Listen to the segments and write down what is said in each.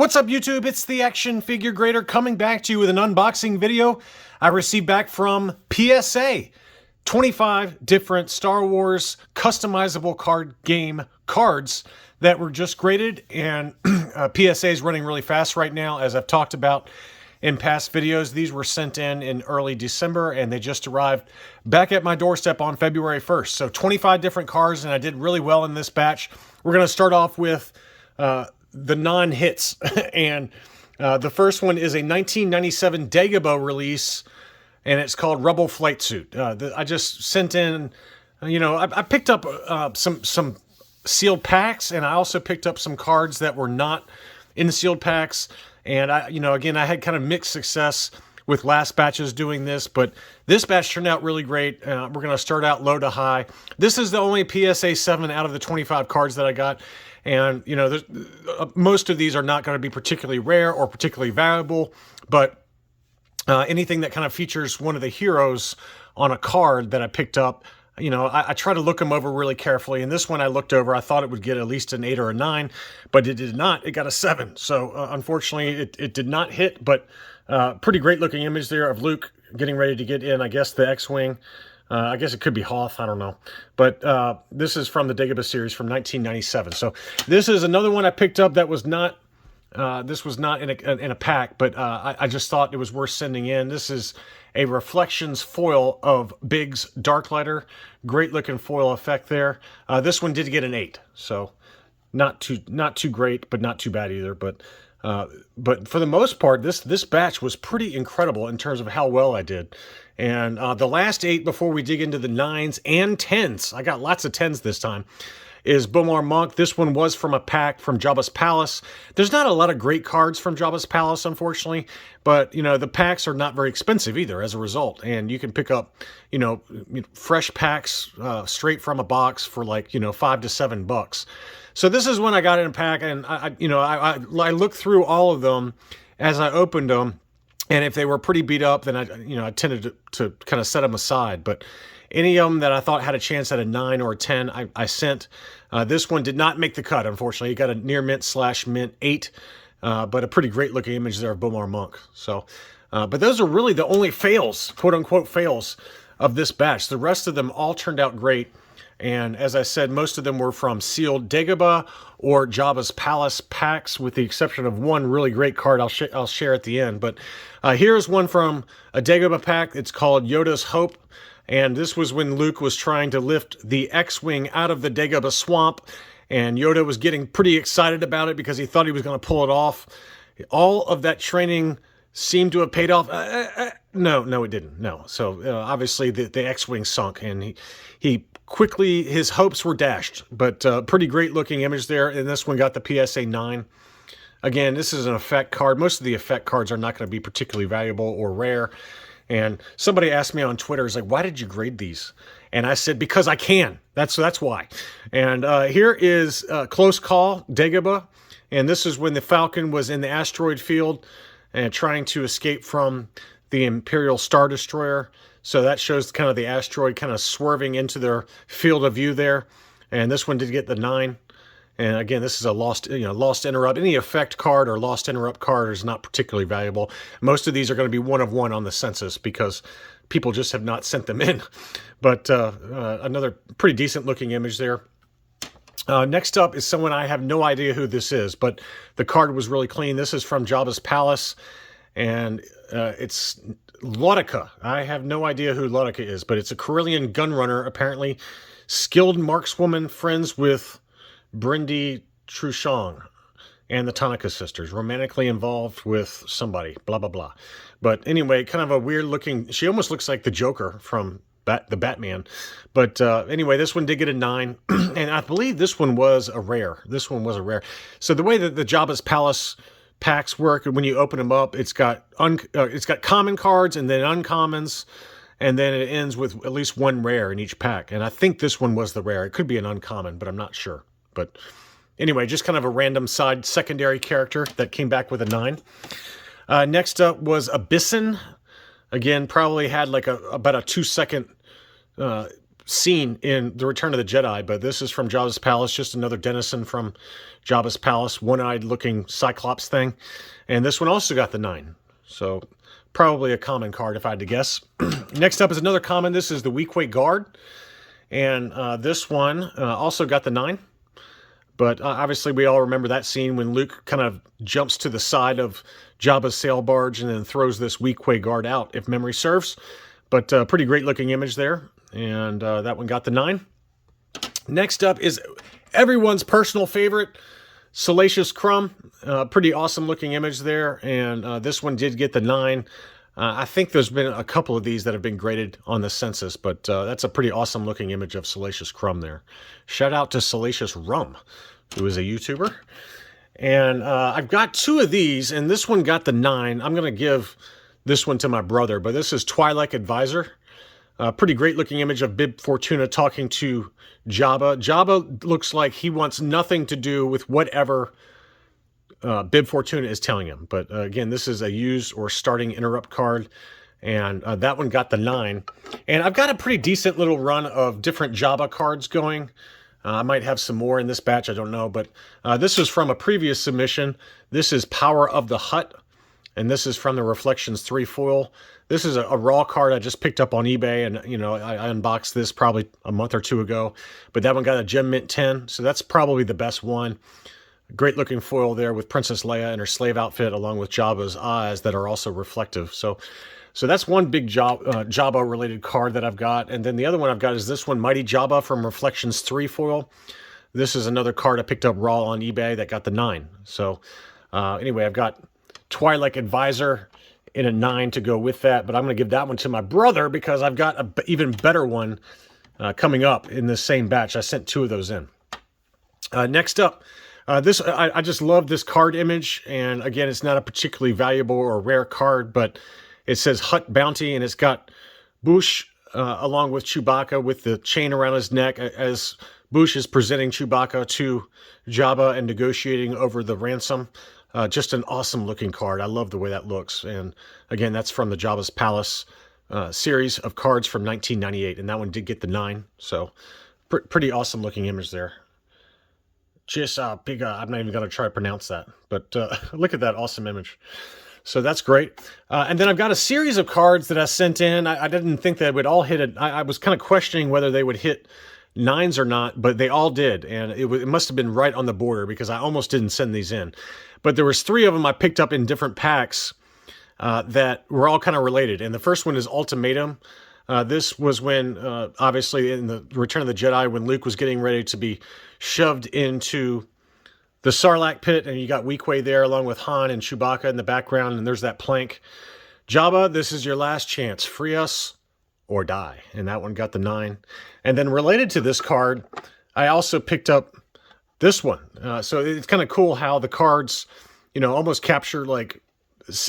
What's up, YouTube? It's the Action Figure Grader coming back to you with an unboxing video I received back from PSA. 25 different Star Wars customizable card game cards that were just graded, and PSA is running really fast right now, as I've talked about in past videos. These were sent in early December, and they just arrived back at my doorstep on February 1st. So 25 different cards, and I did really well in this batch. We're going to start off with the non-hits, and the first one is a 1997 Dagobah release, and it's called Rebel Flight Suit. I just sent in, I picked up some sealed packs, and I also picked up some cards that were not in the sealed packs. And again, I had kind of mixed success with last batches doing this, but this batch turned out really great. We're going to start out low to high. This is the only PSA 7 out of the 25 cards that I got. And, most of these are not going to be particularly rare or particularly valuable, but anything that kind of features one of the heroes on a card that I picked up, I try to look them over really carefully. And this one I looked over, I thought it would get at least an 8 or a 9, but it did not. It got a 7. So unfortunately, it did not hit, but pretty great looking image there of Luke getting ready to get in, I guess, the X-Wing. I guess it could be Hoth, I don't know. But this is from the Dagobah series from 1997. So this is another one I picked up that was not, this was not in a pack, but I just thought it was worth sending in. This is a Reflections foil of Biggs Darklighter. Great looking foil effect there. This one did get an 8, so not too great, but not too bad either. But for the most part, this batch was pretty incredible in terms of how well I did. And the last 8 before we dig into the 9s and 10s, I got lots of 10s this time, is Bomar Monk. This one was from a pack from Jabba's Palace. There's not a lot of great cards from Jabba's Palace, unfortunately, but, the packs are not very expensive either as a result. And you can pick up, fresh packs straight from a box for like, $5 to $7. So this is when I got in a pack, and I looked through all of them as I opened them. And if they were pretty beat up, then I tended to kind of set them aside. But any of them that I thought had a chance at a 9 or a 10, I sent. This one did not make the cut, unfortunately. It got a near mint / mint 8, but a pretty great looking image there of Bomar Monk. So, but those are really the only fails, quote unquote fails, of this batch. The rest of them all turned out great. And as I said, most of them were from sealed Dagobah or Jabba's Palace packs, with the exception of one really great card I'll share at the end. But here's one from a Dagobah pack. It's called Yoda's Hope. And this was when Luke was trying to lift the X-Wing out of the Dagobah swamp. And Yoda was getting pretty excited about it because he thought he was going to pull it off. All of that training seemed to have paid off. No, it didn't. No. So obviously the X-Wing sunk, and he quickly, his hopes were dashed. But pretty great looking image there. And this one got the PSA 9. Again, this is an effect card. Most of the effect cards are not going to be particularly valuable or rare. And somebody asked me on Twitter, is like, why did you grade these? And I said, because I can. That's why. And here is Close Call, Dagobah. And this is when the Falcon was in the asteroid field and trying to escape from the Imperial Star Destroyer. So that shows kind of the asteroid kind of swerving into their field of view there. And this one did get the 9. And again, this is a lost interrupt. Any effect card or lost interrupt card is not particularly valuable. Most of these are going to be 1 of 1 on the census because people just have not sent them in. But another pretty decent looking image there. Next up is someone I have no idea who this is, but the card was really clean. This is from Jabba's Palace, and it's Lautica. I have no idea who Lautica is, but it's a Corellian gunrunner, apparently skilled markswoman, friends with Brindy Trushong and the Tanaka sisters, romantically involved with somebody, blah, blah, blah. But anyway, kind of a weird looking, she almost looks like the Joker from the Batman. But anyway, this one did get a 9, and I believe this one was a rare. This one was a rare. So the way that the Jabba's Palace packs work, when you open them up, it's got common cards and then uncommons, and then it ends with at least 1 rare in each pack. And I think this one was the rare. It could be an uncommon, but I'm not sure. But anyway, just kind of a random side secondary character that came back with a 9. Next up was Abyssin. Again, probably had like about a 2-second scene in The Return of the Jedi, but this is from Jabba's palace, just another denizen from Jabba's palace, one-eyed looking Cyclops thing. And this one also got the 9. So probably a common card if I had to guess. Next up is another common. This is the Weequay Guard. And this one also got the 9. But obviously we all remember that scene when Luke kind of jumps to the side of Jabba's sail barge and then throws this Weequay Guard out, if memory serves. But pretty great looking image there. And that one got the 9. Next up is everyone's personal favorite, Salacious Crumb. Pretty awesome looking image there. And this one did get the 9. I think there's been a couple of these that have been graded on the census, but that's a pretty awesome looking image of Salacious Crumb there. Shout out to Salacious Rum, who is a YouTuber. And I've got 2 of these, and this one got the 9. I'm going to give this one to my brother, but this is Twi'lek Advisor. Pretty great looking image of Bib Fortuna talking to Jabba. Jabba looks like he wants nothing to do with whatever Bib Fortuna is telling him. But again, this is a use or starting interrupt card. And that one got the 9. And I've got a pretty decent little run of different Jabba cards going. I might have some more in this batch, I don't know. But this is from a previous submission. This is Power of the Hutt. And this is from the Reflections 3 foil. This is a raw card I just picked up on eBay. And, you know, I unboxed this probably a month or 2 ago. But that one got a Gem Mint 10. So that's probably the best one. Great looking foil there with Princess Leia in her slave outfit along with Jabba's eyes that are also reflective. So that's one big Jabba related card that I've got. And then the other one I've got is this one, Mighty Jabba from Reflections 3 foil. This is another card I picked up raw on eBay that got the 9. So anyway, I've got Twi'lek Advisor in a 9 to go with that. But I'm going to give that one to my brother because I've got an even better one coming up in this same batch. I sent 2 of those in. Next up, I just love this card image, and again, it's not a particularly valuable or rare card, but it says Hutt Bounty, and it's got Bush along with Chewbacca with the chain around his neck as Bush is presenting Chewbacca to Jabba and negotiating over the ransom. Just an awesome looking card. I love the way that looks, and again, that's from the Jabba's Palace series of cards from 1998, and that one did get the 9, so pretty awesome looking image there. Piga, I'm not even going to try to pronounce that, but look at that awesome image. So that's great. And then I've got a series of cards that I sent in. I didn't think they would all hit it. I was kind of questioning whether they would hit 9s or not, but they all did. And it must have been right on the border because I almost didn't send these in. But there was 3 of them I picked up in different packs that were all kind of related. And the first one is Ultimatum. This was when, obviously, in the Return of the Jedi, when Luke was getting ready to be shoved into the Sarlacc pit, and you got Weequay there along with Han and Chewbacca in the background, and there's that plank. Jabba, this is your last chance. Free us or die. And that one got the 9. And then related to this card, I also picked up this one. So it's kind of cool how the cards, you know, almost capture like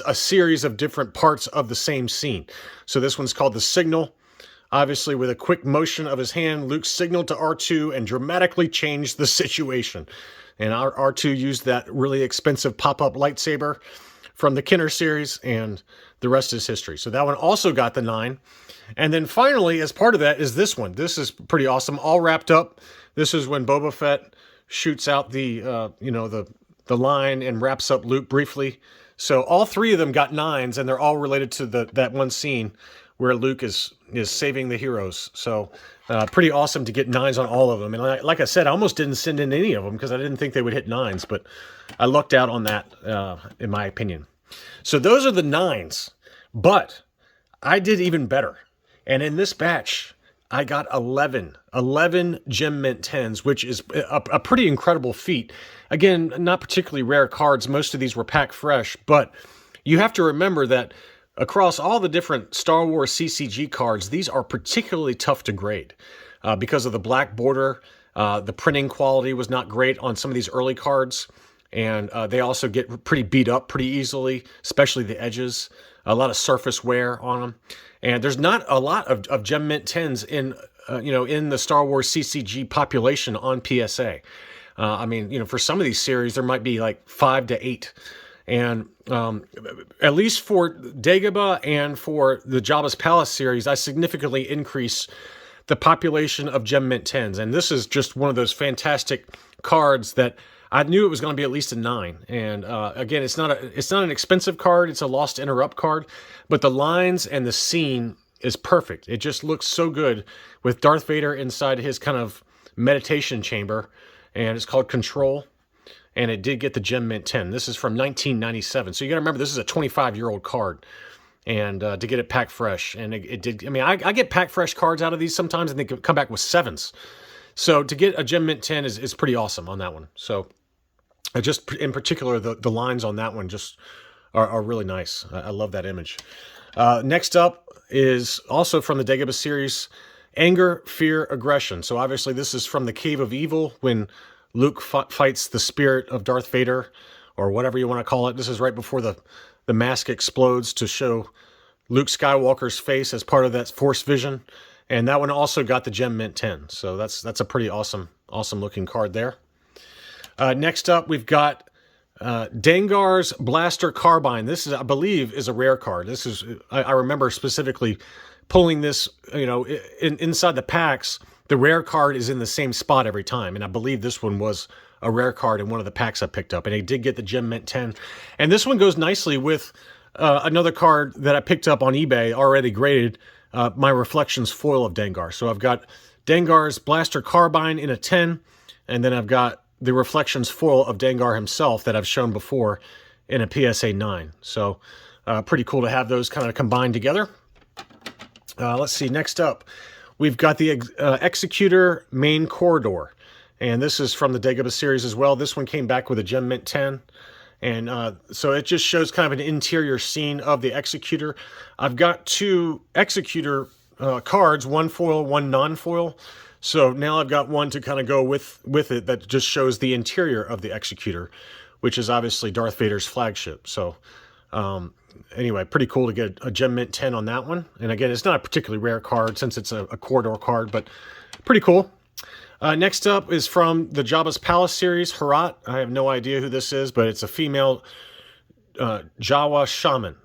a series of different parts of the same scene. So this one's called The Signal. Obviously, with a quick motion of his hand, Luke signaled to R2 and dramatically changed the situation. And R2 used that really expensive pop-up lightsaber from the Kenner series, and the rest is history. So that one also got the 9. And then finally, as part of that, is this one. This is pretty awesome. All wrapped up. This is when Boba Fett shoots out the line and wraps up Luke briefly. So all 3 of them got 9s, and they're all related to that one scene where Luke is saving the heroes. So pretty awesome to get 9s on all of them. And like I said, I almost didn't send in any of them because I didn't think they would hit 9s, but I lucked out on that, in my opinion. So those are the 9s, but I did even better. And in this batch, I got 11 Gem Mint 10s, which is a pretty incredible feat. Again, not particularly rare cards. Most of these were packed fresh, but you have to remember that across all the different Star Wars CCG cards, these are particularly tough to grade because of the black border. The printing quality was not great on some of these early cards, and they also get pretty beat up pretty easily, especially the edges. A lot of surface wear on them. And there's not a lot of Gem Mint 10s in the Star Wars CCG population on PSA. I mean, for some of these series, there might be like 5 to 8. And at least for Dagobah and for the Jabba's Palace series, I significantly increase the population of Gem Mint 10s. And this is just one of those fantastic cards that I knew it was going to be at least a 9. And again, it's not an expensive card. It's a Lost Interrupt card, but the lines and the scene is perfect. It just looks so good with Darth Vader inside his kind of meditation chamber, and it's called Control. And it did get the Gem Mint 10. This is from 1997. So you got to remember, this is a 25-year-old card. And to get it packed fresh. And it did, I mean, I get packed fresh cards out of these sometimes, and they come back with 7s. So to get a Gem Mint 10 is pretty awesome on that one. So just in particular, the lines on that one just are really nice. I love that image. Next up is also from the Dagobah series, Anger, Fear, Aggression. So obviously this is from the Cave of Evil when Luke fights the spirit of Darth Vader, or whatever you want to call it. This is right before the mask explodes to show Luke Skywalker's face as part of that Force vision. And that one also got the Gem Mint 10. So that's a pretty awesome looking card there. Next up, we've got Dengar's Blaster Carbine. This is, I believe, is a rare card. This is, I remember specifically pulling this, you know, inside the packs. The rare card is in the same spot every time. And I believe this one was a rare card in one of the packs I picked up. And it did get the Gem Mint 10. And this one goes nicely with another card that I picked up on eBay, already graded, my Reflections foil of Dengar. So I've got Dengar's Blaster Carbine in a 10. And then I've got the Reflections foil of Dengar himself that I've shown before in a PSA 9. So pretty cool to have those kind of combined together. Let's see, next up, we've got the Executor Main Corridor. And this is from the Dagobah series as well. This one came back with a Gem Mint 10. And so it just shows kind of an interior scene of the Executor. I've got 2 Executor cards, one foil, one non-foil. So now I've got one to kind of go with it that just shows the interior of the Executor, which is obviously Darth Vader's flagship. So anyway, pretty cool to get a Gem Mint 10 on that one. And again, it's not a particularly rare card since it's a corridor card, but pretty cool. Next up is from the Jabba's Palace series, Herat. I have no idea who this is, but it's a female Jawa shaman.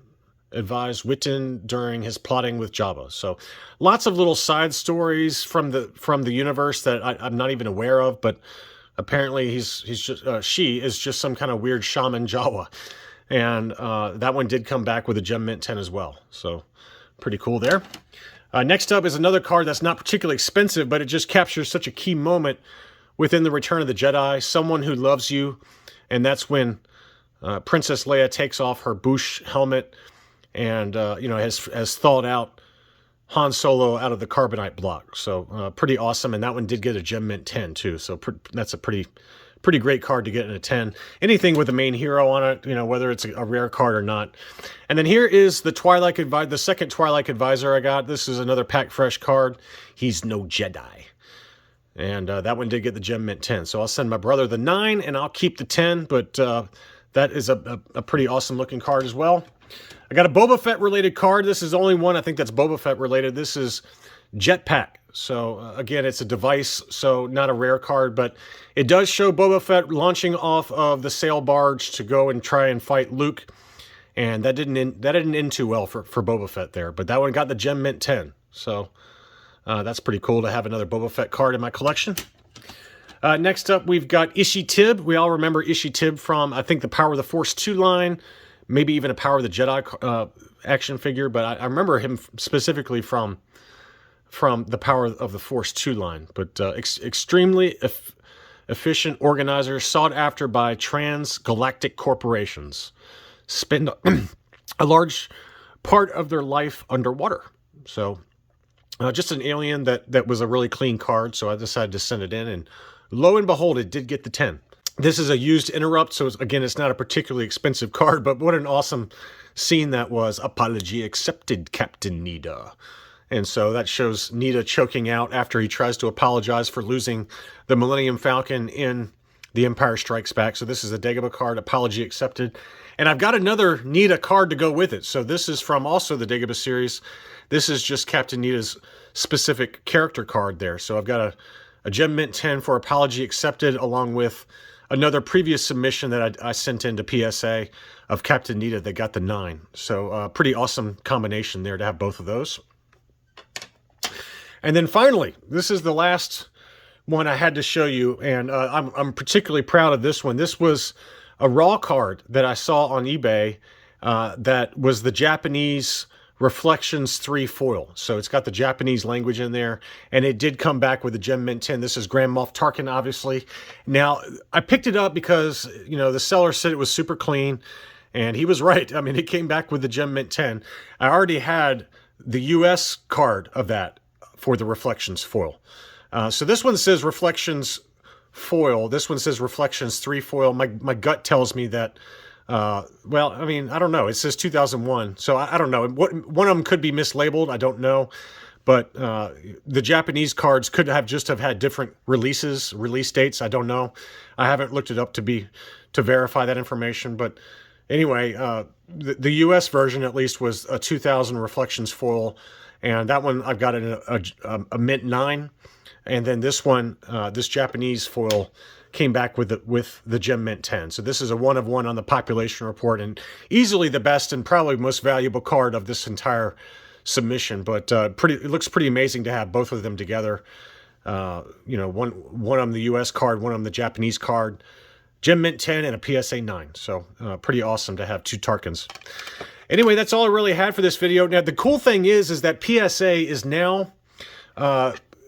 Advised Witten during his plotting with Jabba. So lots of little side stories from the universe that I'm not even aware of, but apparently she is just some kind of weird shaman Jawa. And that one did come back with a Gem Mint 10 as well. So pretty cool there. Next up is another card that's not particularly expensive, but it just captures such a key moment within the Return of the Jedi. Someone Who Loves You. And that's when Princess Leia takes off her Bouche helmet and has thawed out Han Solo out of the carbonite block. So pretty awesome. And that one did get a Gem Mint 10 too. So that's a pretty great card to get in a 10. Anything with the main hero on it, whether it's a rare card or not. And then here is the second Twilight Advisor I got. This is another pack fresh card. He's no Jedi. And that one did get the Gem Mint 10. So I'll send my brother the 9 and I'll keep the 10. But that is a pretty awesome looking card as well. I got a Boba Fett related card. This is the only one I think that's Boba Fett related. This is Jetpack. So again, it's a device, so not a rare card, but it does show Boba Fett launching off of the sail barge to go and try and fight Luke. And that didn't end too well for Boba Fett there, but that one got the Gem Mint 10. So that's pretty cool to have another Boba Fett card in my collection. Next up, we've got Ishi Tib. We all remember Ishi Tib from, I think, the Power of the Force 2 line. Maybe even a Power of the Jedi action figure, but I remember him specifically from the Power of the Force 2 line. But extremely efficient organizer, sought after by transgalactic corporations. Spend a large part of their life underwater. So just an alien that was a really clean card, so I decided to send it in, and lo and behold, it did get the 10. This is a used interrupt, so again, it's not a particularly expensive card, but what an awesome scene that was. Apology accepted, Captain Needa. And so that shows Needa choking out after he tries to apologize for losing the Millennium Falcon in The Empire Strikes Back. So this is a Dagobah card, apology accepted. And I've got another Needa card to go with it. So this is from also the Dagobah series. This is just Captain Needa's specific character card there. So I've got a Gem Mint 10 for apology accepted, along with another previous submission that I sent into PSA of Captain Needa that got the 9. So pretty awesome combination there to have both of those. And then finally, this is the last one I had to show you, and I'm particularly proud of this one. This was a raw card that I saw on eBay that was the Japanese Reflections 3 foil. So it's got the Japanese language in there, and it did come back with a Gem Mint 10. This is Grand Moff Tarkin, obviously. Now, I picked it up because, you know, the seller said it was super clean, and he was right. I mean, it came back with the Gem Mint 10. I already had the US card of that for the Reflections foil. So this one says Reflections foil. This one says Reflections 3 foil. My gut tells me that, well, I mean, I don't know. It says 2001. So I don't know. One of them could be mislabeled. I don't know. But the Japanese cards could have just have had different release dates. I don't know. I haven't looked it up to verify that information. But anyway, the US version at least was a 2000 Reflections foil. And that one I've got in a Mint 9. And then this one, this Japanese foil, came back with the Gem Mint 10. So this is a 1 of 1 on the population report, and easily the best and probably most valuable card of this entire submission. But it looks pretty amazing to have both of them together. You know, one on the US card, one on the Japanese card, Gem Mint 10 and a PSA 9. So pretty awesome to have 2 Tarkins. Anyway, that's all I really had for this video. Now, the cool thing is that PSA is now,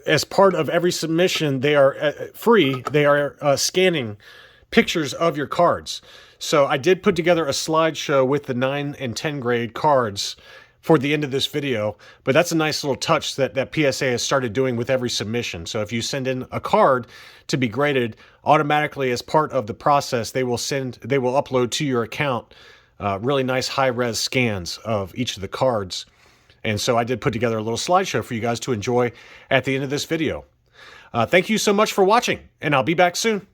as part of every submission, they are free. They are scanning pictures of your cards. So I did put together a slideshow with the 9 and 10 grade cards for the end of this video, but that's a nice little touch that PSA has started doing with every submission. So if you send in a card to be graded, automatically as part of the process, they will upload to your account really nice high-res scans of each of the cards. And so I did put together a little slideshow for you guys to enjoy at the end of this video. Thank you so much for watching, and I'll be back soon.